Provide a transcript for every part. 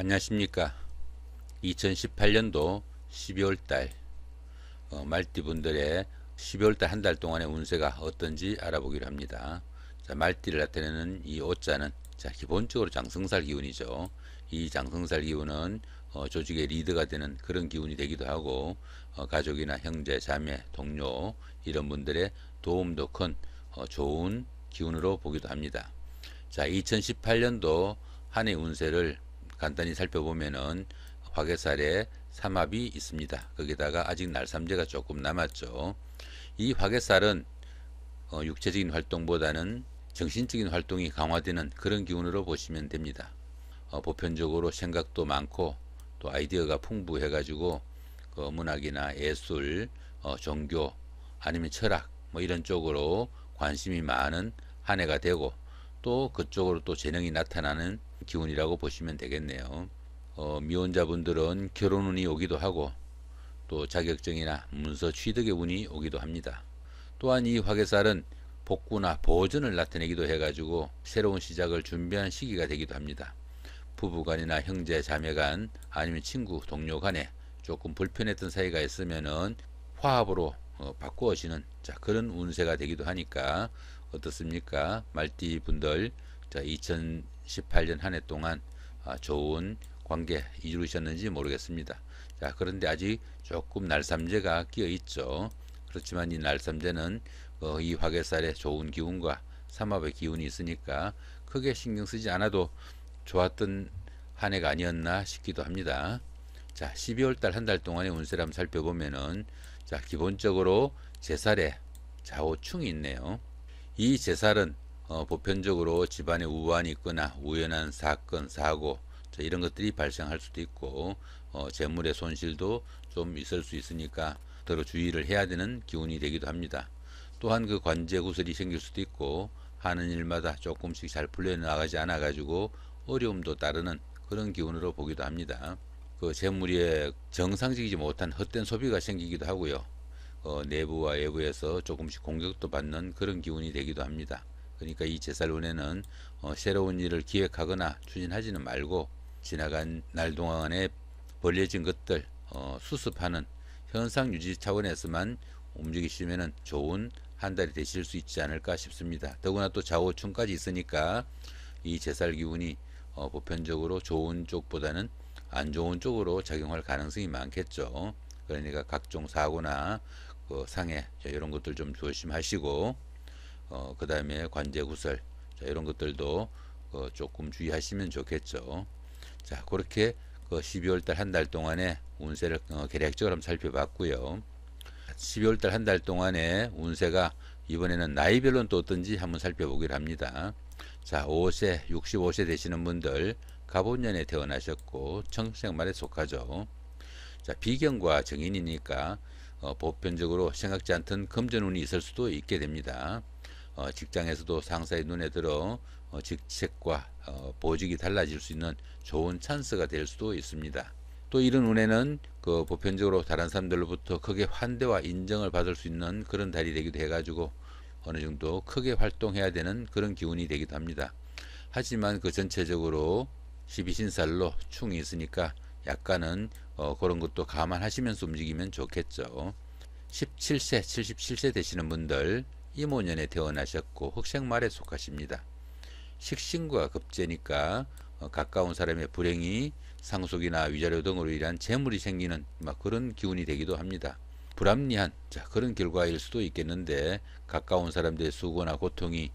안녕하십니까. 2018년도 12월달 말띠분들의 12월달 한 달 동안의 운세가 어떤지 알아보기로 합니다. 자, 말띠를 나타내는 이 오자는 기본적으로 장성살 기운이죠. 이 장성살 기운은 조직의 리더가 되는 그런 기운이 되기도 하고 가족이나 형제, 자매, 동료 이런 분들의 도움도 큰 좋은 기운으로 보기도 합니다. 자, 2018년도 한 해 운세를 간단히 살펴보면은 화개살에 삼합이 있습니다. 거기다가 아직 날삼재가 조금 남았죠. 이 화개살은 육체적인 활동보다는 정신적인 활동이 강화되는 그런 기운으로 보시면 됩니다. 보편적으로 생각도 많고 또 아이디어가 풍부해 가지고 문학이나 예술, 종교 아니면 철학 뭐 이런 쪽으로 관심이 많은 한 해가 되고 또 그쪽으로 또 재능이 나타나는 기운이라고 보시면 되겠네요. 미혼자분들은 결혼운이 오기도 하고 또 자격증이나 문서 취득의 운이 오기도 합니다. 또한 이 화개살은 복구나 보존을 나타내기도 해가지고 새로운 시작을 준비하는 시기가 되기도 합니다. 부부간이나 형제 자매간 아니면 친구 동료 간에 조금 불편했던 사이가 있으면은 화합으로 바꾸어지는 그런 운세가 되기도 하니까 어떻습니까? 말띠 분들 2018년 한 해 동안 좋은 관계 이루셨는지 모르겠습니다. 자, 그런데 아직 조금 날삼재가 끼어 있죠. 그렇지만 이 날삼재는 이 화개살의 좋은 기운과 삼합의 기운이 있으니까 크게 신경 쓰지 않아도 좋았던 한 해가 아니었나 싶기도 합니다. 자, 12월달 한 달 동안의 운세를 한번 살펴보면은 기본적으로 제살에 좌우충이 있네요. 이 제살은 보편적으로 집안에 우환이 있거나 우연한 사건, 사고 이런 것들이 발생할 수도 있고 재물의 손실도 좀 있을 수 있으니까 더러 주의를 해야 되는 기운이 되기도 합니다. 또한 그 관제 구설이 생길 수도 있고 하는 일마다 조금씩 잘 풀려나가지 않아 가지고 어려움도 따르는 그런 기운으로 보기도 합니다. 그 재물이 정상적이지 못한 헛된 소비가 생기기도 하고요. 내부와 외부에서 조금씩 공격도 받는 그런 기운이 되기도 합니다. 그러니까 이 제살운에는 새로운 일을 기획하거나 추진하지는 말고 지나간 날 동안에 벌려진 것들 수습하는 현상 유지 차원에서만 움직이시면 좋은 한 달이 되실 수 있지 않을까 싶습니다. 더구나 또 좌우충까지 있으니까 이 제살 기운이 보편적으로 좋은 쪽보다는 안 좋은 쪽으로 작용할 가능성이 많겠죠. 그러니까 각종 사고나 상해 이런 것들 좀 조심하시고 그 다음에 관제 구설 이런 것들도 조금 주의하시면 좋겠죠. 자, 그렇게 12월달 한 달 동안의 운세를 계략적으로 한번 살펴봤고요. 12월달 한 달 동안의 운세가 이번에는 나이별로는 또 어떤지 한번 살펴보기로 합니다. 자, 5세, 65세 되시는 분들 갑오년에 태어나셨고 청생 말에 속하죠. 자, 비견과 정인이니까 보편적으로 생각지 않던 금전운이 있을 수도 있게 됩니다. 직장에서도 상사의 눈에 들어 직책과 보직이 달라질 수 있는 좋은 찬스가 될 수도 있습니다. 또 이런 운에는 보편적으로 다른 사람들로부터 크게 환대와 인정을 받을 수 있는 그런 달이 되기도 해가지고 어느 정도 크게 활동해야 되는 그런 기운이 되기도 합니다. 하지만 그 전체적으로 12신살로 충이 있으니까 약간은 그런 것도 감안하시면서 움직이면 좋겠죠. 17세, 77세 되시는 분들 이모년에 태어나셨고 흑생말에 속하십니다. 식신과 급제니까 가까운 사람의 불행이 상속이나 위자료 등으로 인한 재물이 생기는 그런 기운이 되기도 합니다. 불합리한 그런 결과일 수도 있겠는데 가까운 사람들의 수고나 고통이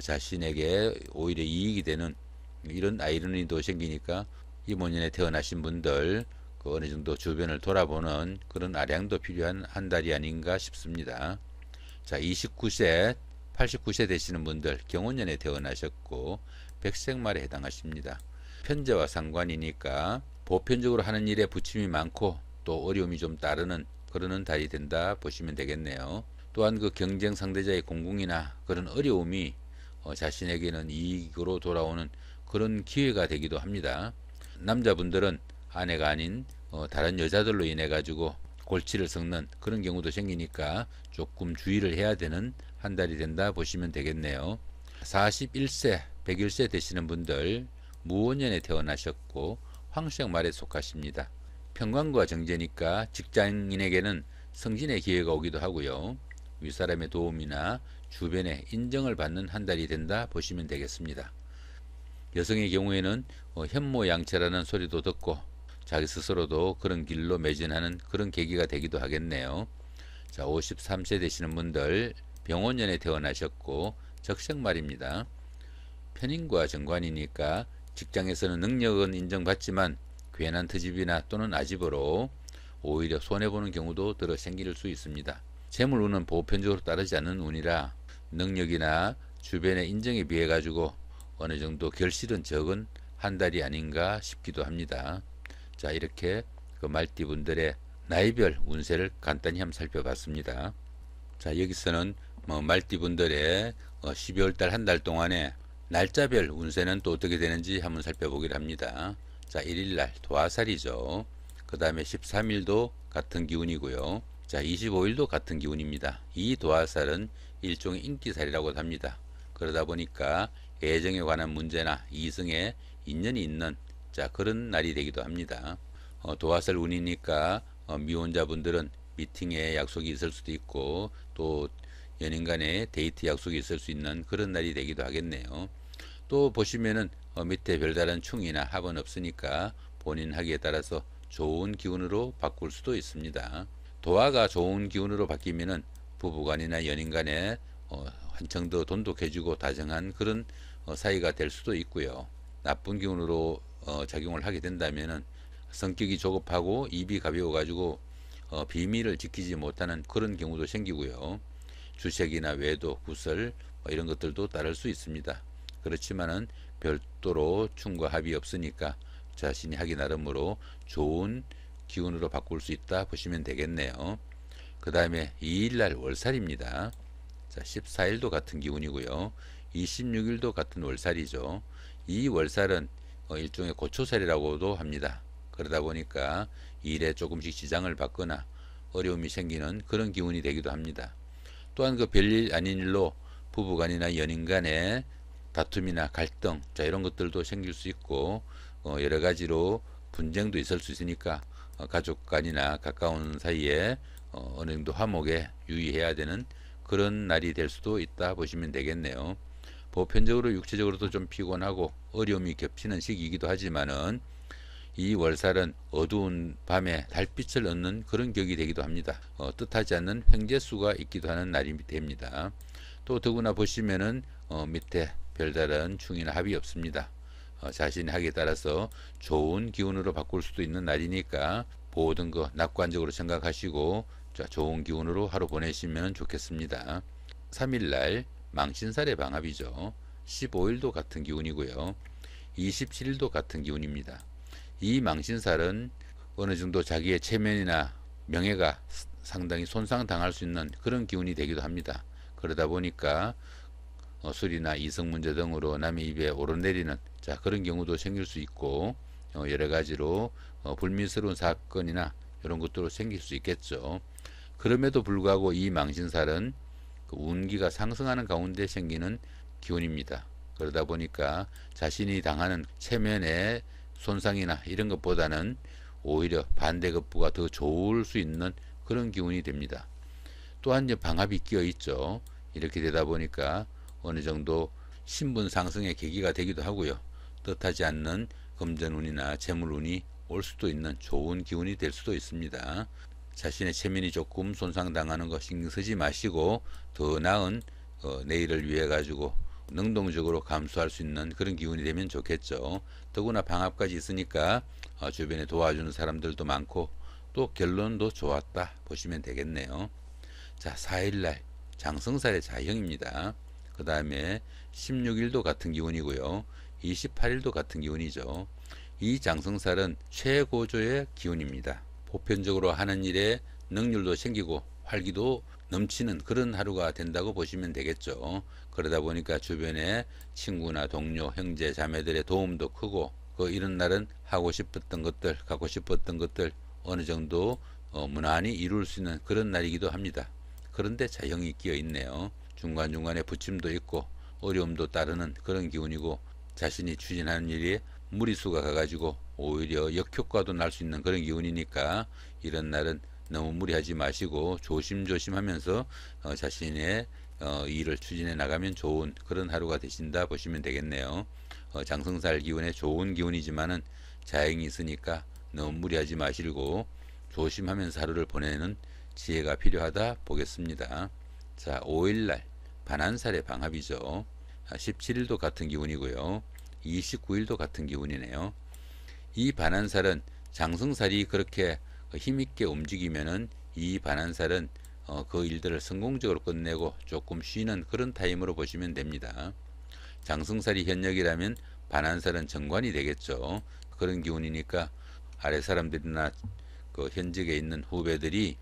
자신에게 오히려 이익이 되는 이런 아이러니도 생기니까 이모년에 태어나신 분들 어느 정도 주변을 돌아보는 그런 아량도 필요한 한 달이 아닌가 싶습니다. 자, 29세, 89세 되시는 분들 경혼년에 태어나셨고 백생말에 해당하십니다. 편제와 상관이니까 보편적으로 하는 일에 부침이 많고 또 어려움이 좀 따르는 그러는 달이 된다 보시면 되겠네요. 또한 그 경쟁 상대자의 공공이나 그런 어려움이 자신에게는 이익으로 돌아오는 그런 기회가 되기도 합니다. 남자분들은 아내가 아닌 다른 여자들로 인해 가지고 골치를 섞는 그런 경우도 생기니까 조금 주의를 해야 되는 한 달이 된다 보시면 되겠네요. 41세, 101세 되시는 분들 무원년에 태어나셨고 황색말에 속하십니다. 평관과 정제니까 직장인에게는 승진의 기회가 오기도 하고요. 윗사람의 도움이나 주변의 인정을 받는 한 달이 된다 보시면 되겠습니다. 여성의 경우에는 현모양처라는 소리도 듣고 자기 스스로도 그런 길로 매진하는 그런 계기가 되기도 하겠네요. 자, 53세 되시는 분들 병원년에 태어나셨고 적색말입니다. 편인과 정관이니까 직장에서는 능력은 인정받지만 괜한 트집이나 또는 아집으로 오히려 손해보는 경우도 들어 생길 수 있습니다. 재물운은 보편적으로 따르지 않는 운이라 능력이나 주변의 인정에 비해 가지고 어느 정도 결실은 적은 한 달이 아닌가 싶기도 합니다. 자, 이렇게 그 말띠분들의 나이별 운세를 간단히 한번 살펴봤습니다. 자, 여기서는 말띠분들의 12월 달 한 달 동안에 날짜별 운세는 또 어떻게 되는지 한번 살펴보기로 합니다. 자, 1일날 도화살이죠. 그 다음에 13일도 같은 기운이고요. 자, 25일도 같은 기운입니다. 이 도화살은 일종의 인기살이라고 합니다. 그러다 보니까 애정에 관한 문제나 이성에 인연이 있는 그런 날이 되기도 합니다. 도화살 운이니까 미혼자분들은 미팅에 약속이 있을 수도 있고 또 연인 간의 데이트 약속이 있을 수 있는 그런 날이 되기도 하겠네요. 또 보시면은 밑에 별다른 충이나 합은 없으니까 본인 하기에 따라서 좋은 기운으로 바꿀 수도 있습니다. 도화가 좋은 기운으로 바뀌면은 부부간이나 연인 간에 한층 더 돈독해지고 다정한 그런 사이가 될 수도 있고요. 나쁜 기운으로 작용을 하게 된다면은 성격이 조급하고 입이 가벼워 가지고 비밀을 지키지 못하는 그런 경우도 생기고요. 주색이나 외도, 구설 이런 것들도 따를 수 있습니다. 그렇지만은 별도로 충과 합이 없으니까 자신이 하기 나름으로 좋은 기운으로 바꿀 수 있다 보시면 되겠네요. 그 다음에 2일날 월살입니다. 자, 14일도 같은 기운이고요. 26일도 같은 월살이죠. 이 월살은 일종의 고초살이라고도 합니다. 그러다 보니까 일에 조금씩 지장을 받거나 어려움이 생기는 그런 기운이 되기도 합니다. 또한 그 별일 아닌 일로 부부간이나 연인 간에 다툼이나 갈등 이런 것들도 생길 수 있고 여러 가지로 분쟁도 있을 수 있으니까 가족 간이나 가까운 사이에 어느 정도 화목에 유의해야 되는 그런 날이 될 수도 있다 보시면 되겠네요. 보편적으로 육체적으로도 좀 피곤하고 어려움이 겹치는 시기이기도 하지만은 이 월살은 어두운 밤에 달빛을 얻는 그런 격이 되기도 합니다. 뜻하지 않는 횡재수가 있기도 하는 날이 됩니다. 또 더구나 보시면은 밑에 별다른 충이나 합이 없습니다. 자신의 하기에 따라서 좋은 기운으로 바꿀 수도 있는 날이니까 모든 거 낙관적으로 생각하시고 좋은 기운으로 하루 보내시면 좋겠습니다. 3일날 망신살의 방합이죠. 15일도 같은 기운이고요. 27일도 같은 기운입니다. 이 망신살은 어느 정도 자기의 체면이나 명예가 상당히 손상당할 수 있는 그런 기운이 되기도 합니다. 그러다 보니까 술이나 이성 문제 등으로 남의 입에 오르내리는 그런 경우도 생길 수 있고 여러 가지로 불미스러운 사건이나 이런 것도 생길 수 있겠죠. 그럼에도 불구하고 이 망신살은 운기가 상승하는 가운데 생기는 기운입니다. 그러다 보니까 자신이 당하는 체면의 손상이나 이런 것보다는 오히려 반대급부가 더 좋을 수 있는 그런 기운이 됩니다. 또한 이제 방합이 끼어 있죠. 이렇게 되다 보니까 어느 정도 신분 상승의 계기가 되기도 하고요. 뜻하지 않는 금전운이나 재물운이 올 수도 있는 좋은 기운이 될 수도 있습니다. 자신의 체면이 조금 손상당하는 거 신경 쓰지 마시고 더 나은 내일을 위해 가지고 능동적으로 감수할 수 있는 그런 기운이 되면 좋겠죠. 더구나 방합까지 있으니까 주변에 도와주는 사람들도 많고 또 결론도 좋았다 보시면 되겠네요. 자, 4일날 장성살의 자형입니다. 그 다음에 16일도 같은 기운이고요. 28일도 같은 기운이죠. 이 장성살은 최고조의 기운입니다. 보편적으로 하는 일에 능률도 생기고 활기도 넘치는 그런 하루가 된다고 보시면 되겠죠. 그러다 보니까 주변에 친구나 동료, 형제, 자매들의 도움도 크고 이런 날은 하고 싶었던 것들, 갖고 싶었던 것들 어느 정도 무난히 이룰 수 있는 그런 날이기도 합니다. 그런데 자형이 끼어 있네요. 중간중간에 부침도 있고 어려움도 따르는 그런 기운이고 자신이 추진하는 일이 무리수가 가가지고 오히려 역효과도 날 수 있는 그런 기운이니까 이런 날은 너무 무리하지 마시고 조심조심 하면서 자신의 일을 추진해 나가면 좋은 그런 하루가 되신다 보시면 되겠네요. 장성살 기운에 좋은 기운이지만은 자행이 있으니까 너무 무리하지 마시고 조심하면서 하루를 보내는 지혜가 필요하다 보겠습니다. 자, 5일날 반한살의 방합이죠. 17일도 같은 기운이고요. 29일도 같은 기운이네요. 이 반한살은 장성살이 그렇게 힘있게 움직이면은 이 반한살은 그 일들을 성공적으로 끝내고 조금 쉬는 그런 타임으로 보시면 됩니다. 장성살이 현역이라면 반한살은 정관이 되겠죠. 그런 기운이니까 아래 사람들이나 그 현직에 있는 후배들이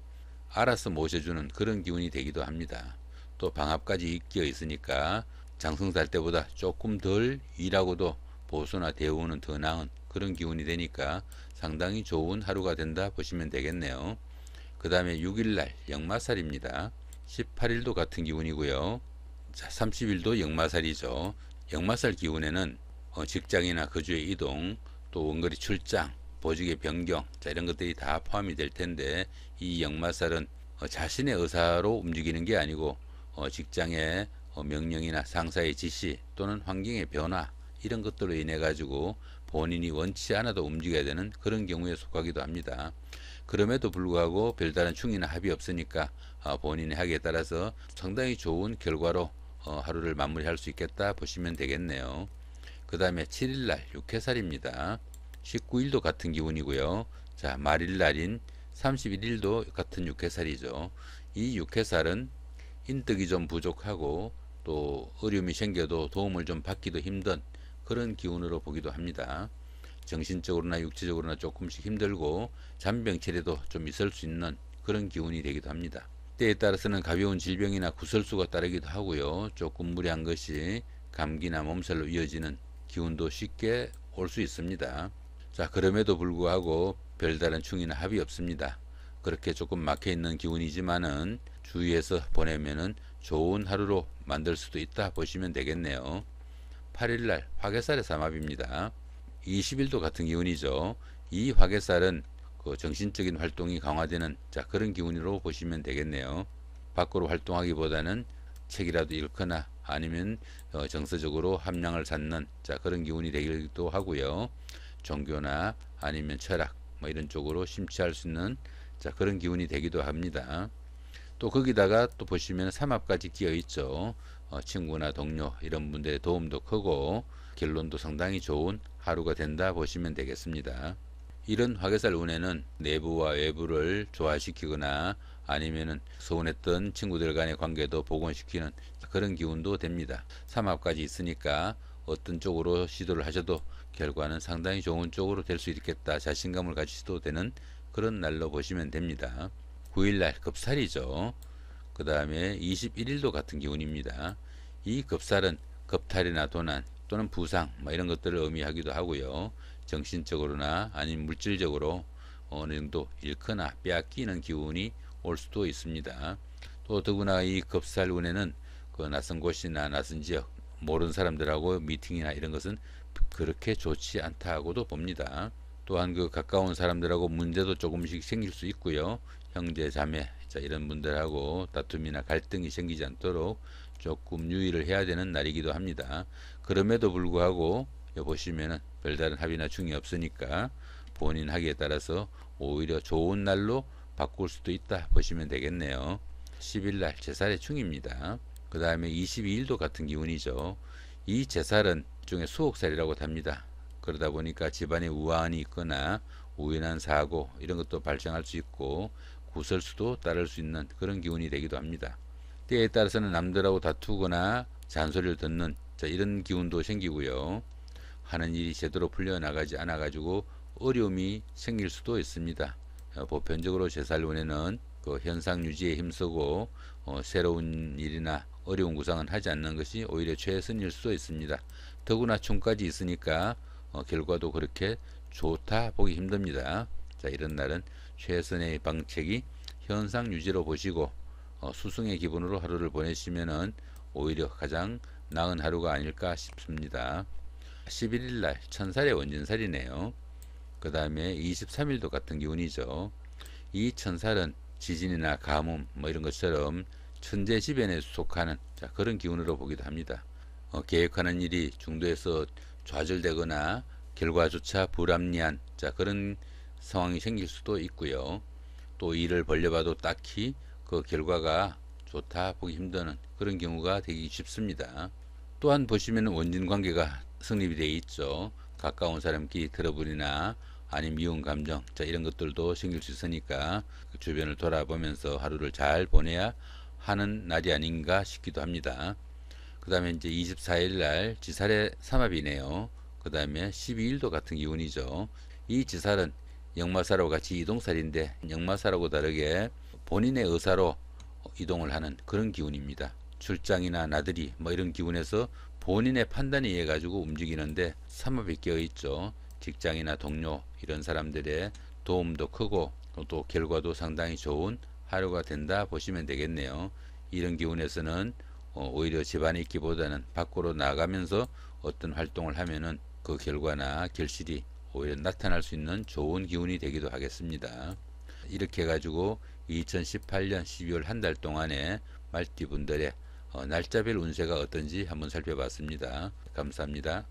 알아서 모셔주는 그런 기운이 되기도 합니다. 또 방합까지 끼어 있으니까 장성살 때보다 조금 덜 일하고도 보수나 대우는 더 나은 그런 기운이 되니까 상당히 좋은 하루가 된다 보시면 되겠네요. 그 다음에 6일날 역마살입니다. 18일도 같은 기운이고요. 자, 30일도 역마살이죠. 역마살 기운에는 직장이나 거주의 이동, 또 원거리 출장, 보직의 변경, 자, 이런 것들이 다 포함이 될 텐데 이 역마살은 자신의 의사로 움직이는 게 아니고 직장의 명령이나 상사의 지시 또는 환경의 변화 이런 것들로 인해 가지고 본인이 원치 않아도 움직여야 되는 그런 경우에 속하기도 합니다. 그럼에도 불구하고 별다른 충이나 합이 없으니까 본인의 하기에 따라서 상당히 좋은 결과로 하루를 마무리할 수 있겠다 보시면 되겠네요. 그 다음에 7일날 육해살입니다. 19일도 같은 기운이고요. 자, 말일날인 31일도 같은 육해살이죠. 이 육해살은 인덕이 좀 부족하고 또 어려움이 생겨도 도움을 좀 받기도 힘든 그런 기운으로 보기도 합니다. 정신적으로나 육체적으로나 조금씩 힘들고 잔병치레도 좀 있을 수 있는 그런 기운이 되기도 합니다. 때에 따라서는 가벼운 질병이나 구설수가 따르기도 하고요. 조금 무리한 것이 감기나 몸살로 이어지는 기운도 쉽게 올 수 있습니다. 자, 그럼에도 불구하고 별다른 충이나 합이 없습니다. 그렇게 조금 막혀있는 기운이지만은 주의해서 보내면은 좋은 하루로 만들 수도 있다 보시면 되겠네요. 8일날 화개살의 삼합입니다. 20일도 같은 기운이죠. 이 화개살은 그 정신적인 활동이 강화되는 그런 기운으로 보시면 되겠네요. 밖으로 활동하기보다는 책이라도 읽거나 아니면 정서적으로 함량을 찾는 그런 기운이 되기도 하고요. 종교나 아니면 철학 뭐 이런 쪽으로 심취할 수 있는 그런 기운이 되기도 합니다. 또 거기다가 또 보시면 삼합까지 끼어 있죠. 친구나 동료 이런 분들의 도움도 크고 결론도 상당히 좋은 하루가 된다 보시면 되겠습니다. 이런 화개살 운에는 내부와 외부를 조화시키거나 아니면은 서운했던 친구들 간의 관계도 복원시키는 그런 기운도 됩니다. 삼합까지 있으니까 어떤 쪽으로 시도를 하셔도 결과는 상당히 좋은 쪽으로 될 수 있겠다 자신감을 가지셔도 되는 그런 날로 보시면 됩니다. 9일날 급살이죠. 그 다음에 21일도 같은 기운입니다. 이 급살은 겁탈이나 도난 또는 부상 이런 것들을 의미하기도 하고요. 정신적으로나 아니면 물질적으로 어느 정도 잃거나 빼앗기는 기운이 올 수도 있습니다. 또 더구나 이 급살 운에는 그 낯선 곳이나 낯선 지역 모르는 사람들하고 미팅이나 이런 것은 그렇게 좋지 않다고도 봅니다. 또한 그 가까운 사람들하고 문제도 조금씩 생길 수 있고요. 형제 자매 이런 분들하고 다툼이나 갈등이 생기지 않도록 조금 유의를 해야 되는 날이기도 합니다. 그럼에도 불구하고 보시면은 별다른 합의나 충이 없으니까 본인 하기에 따라서 오히려 좋은 날로 바꿀 수도 있다 보시면 되겠네요. 10일날 제살의 충입니다. 그 다음에 22일도 같은 기운이죠. 이 제살은 일종의 수옥살이라고 합니다. 그러다 보니까 집안에 우환이 있거나 우연한 사고 이런 것도 발생할 수 있고 구설수도 따를 수 있는 그런 기운이 되기도 합니다. 때에 따라서는 남들하고 다투거나 잔소리를 듣는 이런 기운도 생기고요. 하는 일이 제대로 풀려나가지 않아 가지고 어려움이 생길 수도 있습니다. 보편적으로 제살운에는 그 현상 유지에 힘쓰고 새로운 일이나 어려운 구상은 하지 않는 것이 오히려 최선일 수도 있습니다. 더구나 충까지 있으니까 결과도 그렇게 좋다 보기 힘듭니다. 자, 이런 날은 최선의 방책이 현상 유지로 보시고 수승의 기분으로 하루를 보내시면은 오히려 가장 나은 하루가 아닐까 싶습니다. 11일 날 천살의 원진살이네요. 그 다음에 23일도 같은 기운이죠. 이 천살은 지진이나 가뭄 뭐 이런 것처럼 천재지변에 속하는 그런 기운으로 보기도 합니다. 계획하는 일이 중도에서 좌절되거나 결과조차 불합리한 그런 상황이 생길 수도 있고요. 또 일을 벌려봐도 딱히 그 결과가 좋다 보기 힘드는 그런 경우가 되기 쉽습니다. 또한 보시면 원진 관계가 성립이 되어 있죠. 가까운 사람끼리 트러블이나 아니면 미운 감정 이런 것들도 생길 수 있으니까 주변을 돌아보면서 하루를 잘 보내야 하는 날이 아닌가 싶기도 합니다. 그 다음에 이제 24일 날 지살의 삼합이네요. 그 다음에 12일도 같은 기운이죠. 이 지살은 역마살하고 같이 이동살인데 역마살하고 다르게 본인의 의사로 이동을 하는 그런 기운입니다. 출장이나 나들이 뭐 이런 기운에서 본인의 판단에 의해 가지고 움직이는데 삼합이 껴 있죠. 직장이나 동료 이런 사람들의 도움도 크고 또 결과도 상당히 좋은 하루가 된다 보시면 되겠네요. 이런 기운에서는 오히려 집안에 있기보다는 밖으로 나가면서 어떤 활동을 하면은 그 결과나 결실이 오히려 나타날 수 있는 좋은 기운이 되기도 하겠습니다. 이렇게 해가지고 2018년 12월 한 달 동안에 말띠분들의 날짜별 운세가 어떤지 한번 살펴봤습니다. 감사합니다.